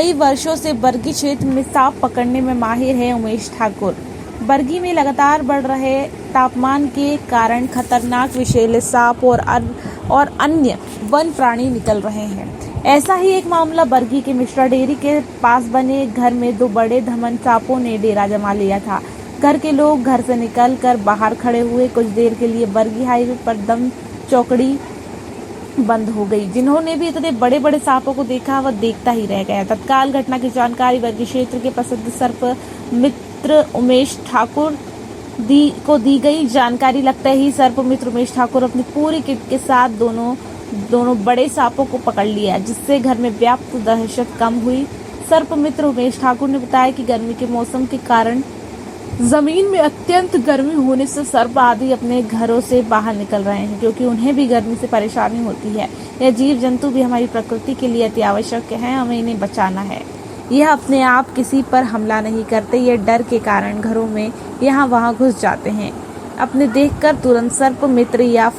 कई वर्षों से बरगी क्षेत्र में सांप पकड़ने में माहिर है उमेश ठाकुर। बरगी में लगातार बढ़ रहे तापमान के कारण खतरनाक विषैले सांप और अन्य वन प्राणी निकल रहे हैं। ऐसा ही एक मामला बरगी के मिश्रा डेयरी के पास बने घर में दो बड़े धमन सांपों ने डेरा जमा लिया था। घर के लोग घर से निकलकर बाहर खड़े हुए। कुछ देर के लिए बरगी हाईवे पर दम चौकड़ी बंद हो गई। जिन्होंने भी इतने बड़े बड़े सांपों को देखा वह देखता ही रह गया। तत्काल घटना की जानकारी बरगी क्षेत्र के प्रसिद्ध सर्प मित्र उमेश ठाकुर को दी गई। जानकारी लगते ही सर्प मित्र उमेश ठाकुर अपनी पूरी किट के साथ दोनों बड़े सांपों को पकड़ लिया, जिससे घर में व्याप्त दहशत कम हुई। सर्प मित्र उमेश ठाकुर ने बताया कि गर्मी के मौसम के कारण जमीन में अत्यंत गर्मी होने से सर्प आदि अपने घरों से बाहर निकल रहे हैं, क्योंकि उन्हें भी गर्मी से परेशानी होती है। यह जीव जंतु भी हमारी प्रकृति के लिए अति आवश्यक है, हमें इन्हें बचाना है। यह अपने आप किसी पर हमला नहीं करते, ये डर के कारण घरों में यहाँ वहाँ घुस जाते हैं। अपने देखकर तुरंत सर्प मित्र या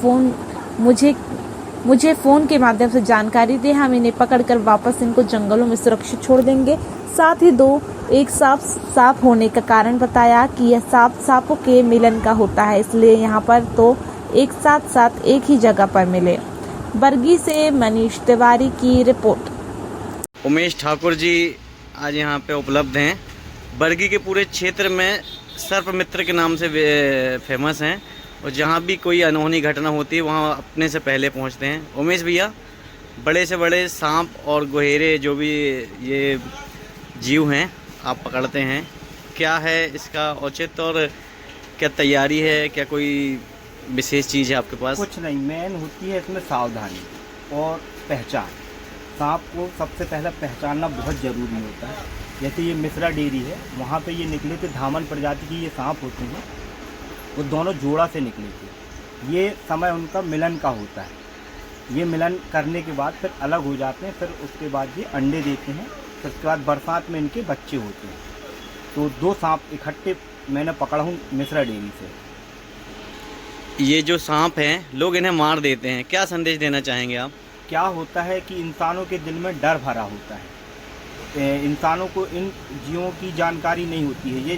मुझे फोन के माध्यम से जानकारी दे, हम इन्हें पकड़कर वापस इनको जंगलों में सुरक्षित छोड़ देंगे। साथ ही एक सांप होने का कारण बताया कि यह सांपों के मिलन का होता है, इसलिए यहाँ पर तो एक साथ एक ही जगह पर मिले। बरगी से मनीष तिवारी की रिपोर्ट। उमेश ठाकुर जी आज यहाँ पे उपलब्ध हैं। बरगी के पूरे क्षेत्र में सर्प मित्र के नाम से फेमस हैं और जहाँ भी कोई अनहोनी घटना होती है वहाँ अपने से पहले पहुँचते हैं। उमेश भैया, बड़े से बड़े सांप और गोहेरे जो भी ये जीव हैं आप पकड़ते हैं, क्या है इसका औचित्य और क्या तैयारी है, क्या कोई विशेष चीज़ है आपके पास? कुछ नहीं, मेन होती है इसमें सावधानी और पहचान। सांप को सबसे पहले पहचानना बहुत ज़रूरी होता है। जैसे ये मिश्रा डेयरी है, वहाँ पे ये निकले थे, धामन प्रजाति की ये सांप होते हैं, वो दोनों जोड़ा से निकले थे। ये समय उनका मिलन का होता है। ये मिलन करने के बाद फिर अलग हो जाते हैं, फिर उसके बाद ये अंडे देते हैं, फिर उसके बाद बरसात में इनके बच्चे होते हैं। तो दो सांप इकट्ठे मैंने पकड़ा हूँ मिश्रा डेयरी से। ये जो सांप हैं लोग इन्हें मार देते हैं, क्या संदेश देना चाहेंगे आप? क्या होता है कि इंसानों के दिल में डर भरा होता है। इंसानों को इन जीवों की जानकारी नहीं होती है। ये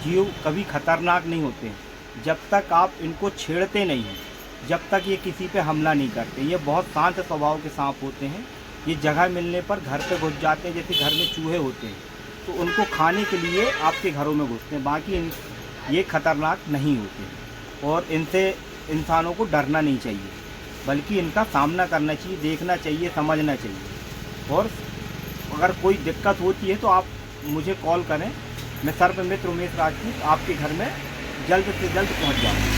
जीव कभी खतरनाक नहीं होते हैं जब तक आप इनको छेड़ते नहीं हैं, जब तक ये किसी पे हमला नहीं करते। ये बहुत शांत स्वभाव के सांप होते हैं। ये जगह मिलने पर घर पे घुस जाते हैं। जैसे घर में चूहे होते हैं तो उनको खाने के लिए आपके घरों में घुसते हैं, बाकी ये खतरनाक नहीं होते हैं। और इनसे इंसानों को डरना नहीं चाहिए, बल्कि इनका सामना करना चाहिए, देखना चाहिए, समझना चाहिए। और अगर कोई दिक्कत होती है तो आप मुझे कॉल करें। मैं सर्प मित्र उमेश राजपूत आपके घर में जल्द से जल्द पहुंच जाऊँगा।